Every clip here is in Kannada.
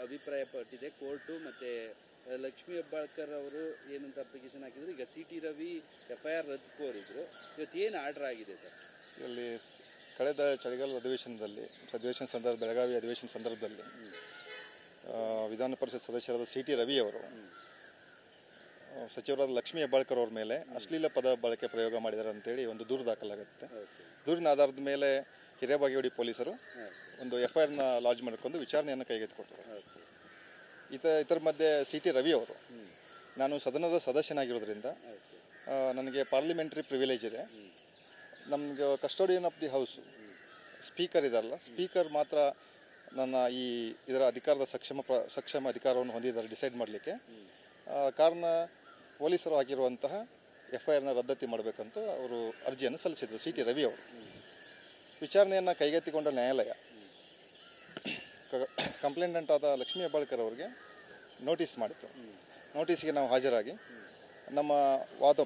ಅಭಿಪ್ರಾಯಪಟ್ಟಿದೆ ಕೋರ್ಟು. ಮತ್ತು ಲಕ್ಷ್ಮೀ ಹೆಬ್ಬಾಳ್ಕರ್ ಅವರು ಏನಂತ ಅಪ್ಲಿಕೇಶನ್ ಹಾಕಿದ್ರು, ಈಗ ಸಿ ಟಿ ರವಿ FIR ರದ್ದು ಕೋರಿದ್ರು. ಇವತ್ತು ಏನು ಆರ್ಡರ್ ಆಗಿದೆ ಸರ್? ಇಲ್ಲಿ ಕಳೆದ ಚಳಿಗಾಲದ ಅಧಿವೇಶನ ಸಂದರ್ಭ ಬೆಳಗಾವಿ ಅಧಿವೇಶನ ಸಂದರ್ಭದಲ್ಲಿ ವಿಧಾನ ಪರಿಷತ್ ಸದಸ್ಯರಾದ ಸಿ ಟಿ ರವಿ ಅವರು ಸಚಿವರಾದ ಲಕ್ಷ್ಮೀ ಹೆಬ್ಬಾಳ್ಕರ್ ಅವ್ರ ಮೇಲೆ ಅಶ್ಲೀಲ ಪದ ಬಳಕೆ ಪ್ರಯೋಗ ಮಾಡಿದ್ದಾರೆ ಅಂತೇಳಿ ಒಂದು ದೂರು ದಾಖಲಾಗುತ್ತೆ. ದೂರಿನ ಆಧಾರದ ಮೇಲೆ ಹಿರೇಬಾಗೇವಾಡಿ ಪೊಲೀಸರು ಒಂದು FIR ಲಾಡ್ಜ್ ಮಾಡಿಕೊಂಡು ವಿಚಾರಣೆಯನ್ನು ಕೈಗೆತ್ತಿಕೊಟ್ಟರು. ಇದರ ಮಧ್ಯೆ ಸಿ ಟಿ ರವಿ ಅವರು, ನಾನು ಸದನದ ಸದಸ್ಯನಾಗಿರೋದ್ರಿಂದ ನನಗೆ ಪಾರ್ಲಿಮೆಂಟ್ರಿ ಪ್ರಿವಿಲೇಜ್ ಇದೆ, ನಮಗೆ custodian of the house speaker ಇದಾರಲ್ಲ, ಸ್ಪೀಕರ್ ಮಾತ್ರ ನನ್ನ ಇದರ ಅಧಿಕಾರದ ಸಕ್ಷಮ ಅಧಿಕಾರವನ್ನು ಹೊಂದಿದ್ದಾರೆ ಡಿಸೈಡ್ ಮಾಡಲಿಕ್ಕೆ. ಕಾರಣ ಪೊಲೀಸರು ಹಾಕಿರುವಂತಹ FIR ರದ್ದತಿ ಮಾಡಬೇಕಂತ ಅವರು ಅರ್ಜಿಯನ್ನು ಸಲ್ಲಿಸಿದರು ಸಿ ಟಿ ರವಿ ಅವರು. ವಿಚಾರಣೆಯನ್ನು ಕೈಗೆತ್ತಿಕೊಂಡ ನ್ಯಾಯಾಲಯ ಕಂಪ್ಲೇಂಟೆಂಟ್ ಆದ ಲಕ್ಷ್ಮೀ ಹೆಬ್ಬಾಳ್ಕರ್ ಅವರಿಗೆ ನೋಟಿಸ್ ಮಾಡಿತು. ನೋಟಿಸ್ಗೆ ನಾವು ಹಾಜರಾಗಿ ನಮ್ಮ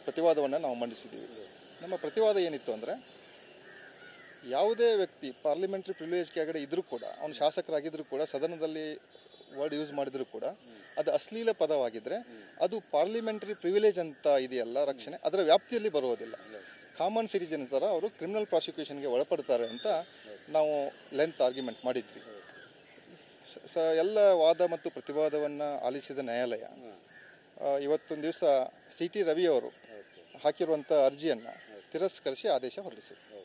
ಪ್ರತಿವಾದವನ್ನು ನಾವು ಮಂಡಿಸಿದ್ದೀವಿ. ನಮ್ಮ ಪ್ರತಿವಾದ ಏನಿತ್ತು ಅಂದರೆ, ಯಾವುದೇ ವ್ಯಕ್ತಿ ಪಾರ್ಲಿಮೆಂಟ್ರಿ ಪ್ರಿವಿಲೇಜ್ ಕೆಳಗಡೆ ಇದ್ದರೂ ಕೂಡ, ಅವನು ಶಾಸಕರಾಗಿದ್ದರೂ ಕೂಡ, ಸದನದಲ್ಲಿ ವರ್ಡ್ ಯೂಸ್ ಮಾಡಿದರೂ ಕೂಡ ಅದು ಅಶ್ಲೀಲ ಪದವಾಗಿದ್ದರೆ ಅದು ಪಾರ್ಲಿಮೆಂಟ್ರಿ ಪ್ರಿವಿಲೇಜ್ ಅಂತ ಇದೆಯಲ್ಲ ರಕ್ಷಣೆ, ಅದರ ವ್ಯಾಪ್ತಿಯಲ್ಲಿ ಬರುವುದಿಲ್ಲ. ಕಾಮನ್ ಸಿಟಿಜನ್ ಥರ ಅವರು ಕ್ರಿಮಿನಲ್ ಪ್ರಾಸಿಕ್ಯೂಷನ್ಗೆ ಒಳಪಡ್ತಾರೆ ಅಂತ ನಾವು ಲೆಂತ್ ಆರ್ಗ್ಯುಮೆಂಟ್ ಮಾಡಿದ್ವಿ. ಎಲ್ಲ ವಾದ ಮತ್ತು ಪ್ರತಿವಾದವನ್ನು ಆಲಿಸಿದ ನ್ಯಾಯಾಲಯ ಇವತ್ತೊಂದು ದಿವಸ ಸಿ ಟಿ ರವಿ ಅವರು ಹಾಕಿರುವಂಥ ಅರ್ಜಿಯನ್ನು ತಿರಸ್ಕರಿಸಿ ಆದೇಶ ಹೊರಡಿಸಿದರು.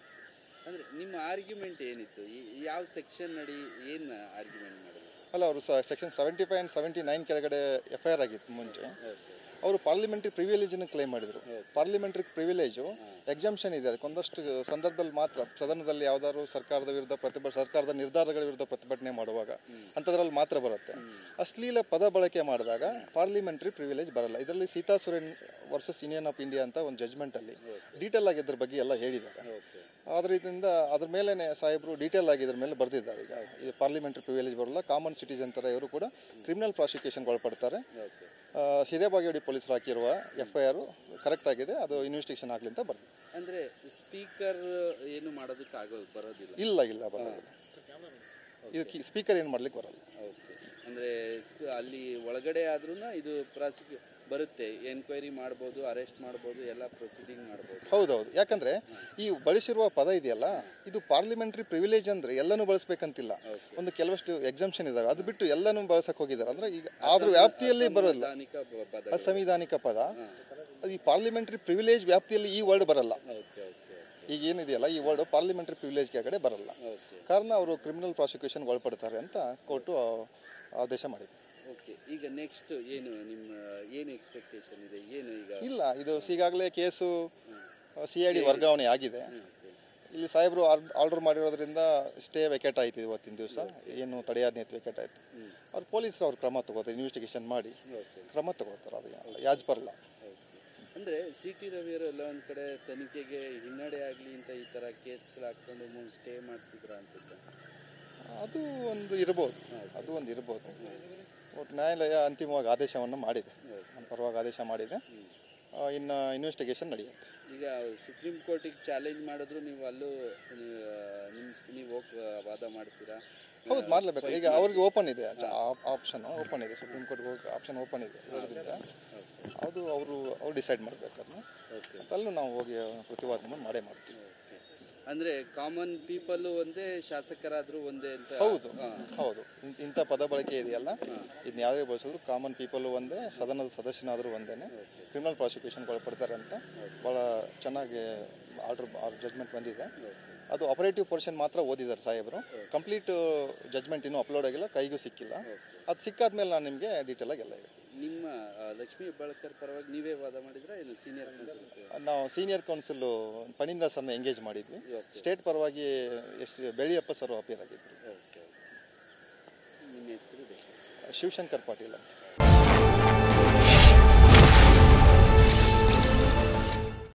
ಅಂದರೆ ನಿಮ್ಮ ಆರ್ಗ್ಯುಮೆಂಟ್ ಏನಿತ್ತು? ಯಾವ ಸೆಕ್ಷನ್ ನಡಿ ಏನು ಆರ್ಗ್ಯುಮೆಂಟ್ ಮಾಡಿದ್ರು? ಅಲ್ಲ, ಅವರು ಸೆಕ್ಷನ್ 75 and 79 ಕೆಳಗಡೆ FIR ಆಗಿತ್ತು ಮುಂಚೆ. ಅವರು ಪಾರ್ಲಿಮೆಂಟ್ರಿ ಪ್ರಿವಿಲೇಜನ್ನು ಕ್ಲೈಮ್ ಮಾಡಿದರು. ಪಾರ್ಲಿಮೆಂಟ್ರಿ ಪ್ರಿವಿಲೇಜು ಎಕ್ಸಾಮ್ಷನ್ ಇದೆ, ಅದಕ್ಕೊಂದಷ್ಟು ಸಂದರ್ಭದಲ್ಲಿ ಮಾತ್ರ ಸದನದಲ್ಲಿ ಯಾವುದಾದ್ರು ಸರ್ಕಾರದ ನಿರ್ಧಾರಗಳ ವಿರುದ್ಧ ಪ್ರತಿಭಟನೆ ಮಾಡುವಾಗ ಅಂಥದ್ರಲ್ಲಿ ಮಾತ್ರ ಬರುತ್ತೆ. ಅಶ್ಲೀಲ ಪದ ಬಳಕೆ ಮಾಡಿದಾಗ ಪಾರ್ಲಿಮೆಂಟ್ರಿ ಪ್ರಿವಿಲೇಜ್ ಬರಲ್ಲ. ಇದರಲ್ಲಿ Sita Soren versus union of India ಅಂತ ಒಂದು ಜಜ್ಮೆಂಟಲ್ಲಿ ಡೀಟೇಲ್ ಆಗಿ ಇದ್ರ ಬಗ್ಗೆ ಎಲ್ಲ ಹೇಳಿದ್ದಾರೆ. ಅದರಿಂದ ಅದ್ರ ಮೇಲೆ ಸಾಹೇಬರು ಡೀಟೇಲ್ ಆಗಿ ಇದ್ರ ಮೇಲೆ ಬರೆದಿದ್ದಾರೆ. ಈಗ ಇದು ಪಾರ್ಲಿಮೆಂಟ್ರಿ ಪ್ರಿವಿಲೇಜ್ ಬರಲ್ಲ, ಕಾಮನ್ ಸಿಟಿಜನ್ ಥರ ಇವರು ಕೂಡ ಕ್ರಿಮಿನಲ್ ಪ್ರಾಸಿಕ್ಯೂಷನ್ಗೆ ಒಳಪಡ್ತಾರೆ. ಹಿರೇಬಾಗೇವಾಡಿ ಪೊಲೀಸರು ಹಾಕಿರುವ FIR ಕರೆಕ್ಟ್ ಆಗಿದೆ, ಅದು ಇನ್ವೆಸ್ಟಿಗೇಷನ್ ಆಗಲಿ ಅಂತ ಬರ್ತದೆ. ಅಂದರೆ ಸ್ಪೀಕರ್ ಏನು ಮಾಡೋದಕ್ಕೆ ಬರೋದಿಲ್ಲ? ಇಲ್ಲ ಬರೋದಿಲ್ಲ. ಇದಕ್ಕೆ ಸ್ಪೀಕರ್ ಏನು ಮಾಡ್ಲಿಕ್ಕೆ ಬರಲ್ಲ. ಅಂದರೆ ಅಲ್ಲಿ ಒಳಗಡೆ ಆದ್ರೂ ಇದು ಬರುತ್ತೆ, ಎನ್ಕ್ವೈರಿ ಮಾಡ್ಬೋದು, ಅರೆಸ್ಟ್ ಮಾಡ್ಬೋದು, ಎಲ್ಲ ಪ್ರೊಸೀಡಿಂಗ್ ಮಾಡ್ಬೋದು. ಹೌದೌದು. ಯಾಕಂದ್ರೆ ಈ ಬಳಸಿರುವ ಪದ ಇದೆಯಲ್ಲ, ಇದು ಪಾರ್ಲಿಮೆಂಟ್ರಿ ಪ್ರಿವಿಲೇಜ್ ಅಂದ್ರೆ ಎಲ್ಲನೂ ಬಳಸಬೇಕಂತಿಲ್ಲ. ಒಂದು ಕೆಲವಷ್ಟು ಎಕ್ಸಾಮ್ಷನ್ ಇದಾವೆ, ಅದು ಬಿಟ್ಟು ಎಲ್ಲನೂ ಬಳಸಕ್ ಹೋಗಿದ್ದಾರೆ. ಅಂದ್ರೆ ಈಗ ಆದ್ರೂ ವ್ಯಾಪ್ತಿಯಲ್ಲಿ ಬರೋಲ್ಲ. ಅಸಂವಿಧಾನಿಕ ಪದ ಅದು ಈ ಪಾರ್ಲಿಮೆಂಟ್ರಿ ಪ್ರಿವಿಲೇಜ್ ವ್ಯಾಪ್ತಿಯಲ್ಲಿ ಈ ವರ್ಡ್ ಬರಲ್ಲ. ಈಗ ಏನಿದೆಯಲ್ಲ, ಈ ವರ್ಡ್ ಪಾರ್ಲಿಮೆಂಟ್ರಿ ಪ್ರಿವಿಲೇಜ್ ಕೆಳಗಡೆ ಬರಲ್ಲ. ಕಾರಣ ಅವರು ಕ್ರಿಮಿನಲ್ ಪ್ರಾಸಿಕ್ಯೂಷನ್ ಒಳಪಡ್ತಾರೆ ಅಂತ ಕೋರ್ಟು ಆದೇಶ ಮಾಡಿದೆ. ಓಕೆ, ಈಗ ನೆಕ್ಸ್ಟ್ ಏನು ಏನು ಎಕ್ಸ್ಪೆಕ್ಟೇಷನ್ ಇದೆ? ಏನು ಈಗ ಇಲ್ಲ, ಇದು ಈಗಾಗಲೇ ಕೇಸು CID ವರ್ಗಾವಣೆ ಆಗಿದೆ. ಇಲ್ಲಿ ಸಾಹೇಬರು ಆರ್ಡರ್ ಮಾಡಿರೋದ್ರಿಂದ ಸ್ಟೇ ವೆಕೇಟ್ ಆಯ್ತು. ಇವತ್ತಿನ ದಿವಸ ಏನು ತಡೆಯಾಜ್ಞೆ ವೆಕೇಟ್ ಆಯಿತು. ಅವ್ರು ಪೊಲೀಸರು ಅವ್ರು ಕ್ರಮ ತಗೋತಾರೆ, ಇನ್ವೆಸ್ಟಿಗೇಷನ್ ಮಾಡಿ ಕ್ರಮ ತಗೋತಾರೆ. ಅದು ಯಾಜ್ ಬರಲ್ಲ. ಅಂದರೆ ಸಿ ಟಿ ರವಿಯವರು ಎಲ್ಲ ಒಂದು ಕಡೆ ತನಿಖೆಗೆ ಹಿನ್ನಡೆ ಆಗಲಿ ಅಂತ ಈ ಥರ ಕೇಸ್ಗಳು ಹಾಕ್ಕೊಂಡು ಸ್ಟೇ ಮಾಡಿಸಿದ್ರ ಅನ್ಸುತ್ತೆ. ಅದು ಒಂದು ಇರ್ಬೋದು. ಒಟ್ಟು ನ್ಯಾಯಾಲಯ ಅಂತಿಮವಾಗಿ ಆದೇಶವನ್ನು ಮಾಡಿದೆ, ನಮ್ಮ ಪರವಾಗಿ ಆದೇಶ ಮಾಡಿದೆ. ಇನ್ನು ಇನ್ವೆಸ್ಟಿಗೇಷನ್ ನಡೆಯುತ್ತೆ. ಈಗ ಸುಪ್ರೀಂ ಕೋರ್ಟಿಗೆ ಚಾಲೆಂಜ್ ಮಾಡಿದ್ರು ನೀವು ಅಲ್ಲೂ ನೀವು ವಾದ ಮಾಡ್ತೀರಾ? ಹೌದು, ಮಾಡಲೇಬೇಕು. ಈಗ ಅವ್ರಿಗೆ ಓಪನ್ ಇದೆ, ಆಪ್ಷನ್ ಓಪನ್ ಇದೆ, ಸುಪ್ರೀಂ ಕೋರ್ಟ್ಗೆ ಹೋಗಿ ಆಪ್ಷನ್ ಓಪನ್ ಇದೆ. ಇರೋದ್ರಿಂದ ಅದು ಅವರು ಡಿಸೈಡ್ ಮಾಡಬೇಕು. ಅಲ್ಲೂ ನಾವು ಹೋಗಿ ಪ್ರತಿವಾದನೆ ಮಾಡೇ ಮಾಡ್ತೀವಿ. ಅಂದರೆ ಕಾಮನ್ ಪೀಪಲ್ಲು ಒಂದೇ, ಶಾಸಕರಾದರೂ ಒಂದೇ ಅಂತ? ಹೌದು. ಇಂಥ ಪದ ಬಳಕೆ ಇದೆಯಲ್ಲ, ಇದನ್ನ ಯಾರೇ ಬಳಸಿದ್ರು ಕಾಮನ್ ಪೀಪಲ್ಲು ಒಂದೇ, ಸದನದ ಸದಸ್ಯನಾದರೂ ಒಂದೇ, ಕ್ರಿಮಿನಲ್ ಪ್ರಾಸಿಕ್ಯೂಷನ್ಗೆ ಒಳಪಡ್ತಾರೆ ಅಂತ ಭಾಳ ಚೆನ್ನಾಗಿ ಜಜ್ಮೆಂಟ್ ಬಂದಿದೆ. ಅದು ಆಪರೇಟಿವ್ ಪೋರ್ಷನ್ ಮಾತ್ರ ಓದಿದ್ದಾರೆ ಸಾಹೇಬರು. ಕಂಪ್ಲೀಟ್ ಜಜ್ಮೆಂಟ್ ಇನ್ನೂ ಅಪ್ಲೋಡ್ ಆಗಿಲ್ಲ, ಕೈಗೂ ಸಿಕ್ಕಿಲ್ಲ. ಅದು ಸಿಕ್ಕಾದ್ಮೇಲೆ ನಾನು ನಿಮಗೆ ಡೀಟೇಲ್ ಆಗಿ ಎಲ್ಲ ಇದೆ. ನಿಮ್ಮ ಲಕ್ಷ್ಮೀ ಹೆಬ್ಬಾಳ್ಕರ್ ಪರವಾಗಿ ನೀವೇ ವಾದ ಮಾಡಿದ್ರೆ ಏನು ಸೀನಿಯರ್ ಕೌನ್ಸಿಲ್? ನಾವು ಸೀನಿಯರ್ ಕೌನ್ಸಿಲ್ ಪನೀಂದ್ರ ಸರ್ನ ಎಂಗೇಜ್ ಮಾಡಿದ್ವಿ. ಸ್ಟೇಟ್ ಪರವಾಗಿ ಬೆಳ್ಳಿಯಪ್ಪ ಸರ್ ಅಪಿಯರ್ ಆಗಿದ್ರು. ನಿಮ್ಮ ಹೆಸರು? ಶಿವಶಂಕರ್ ಪಾಟೀಲ್ ಅಂತ.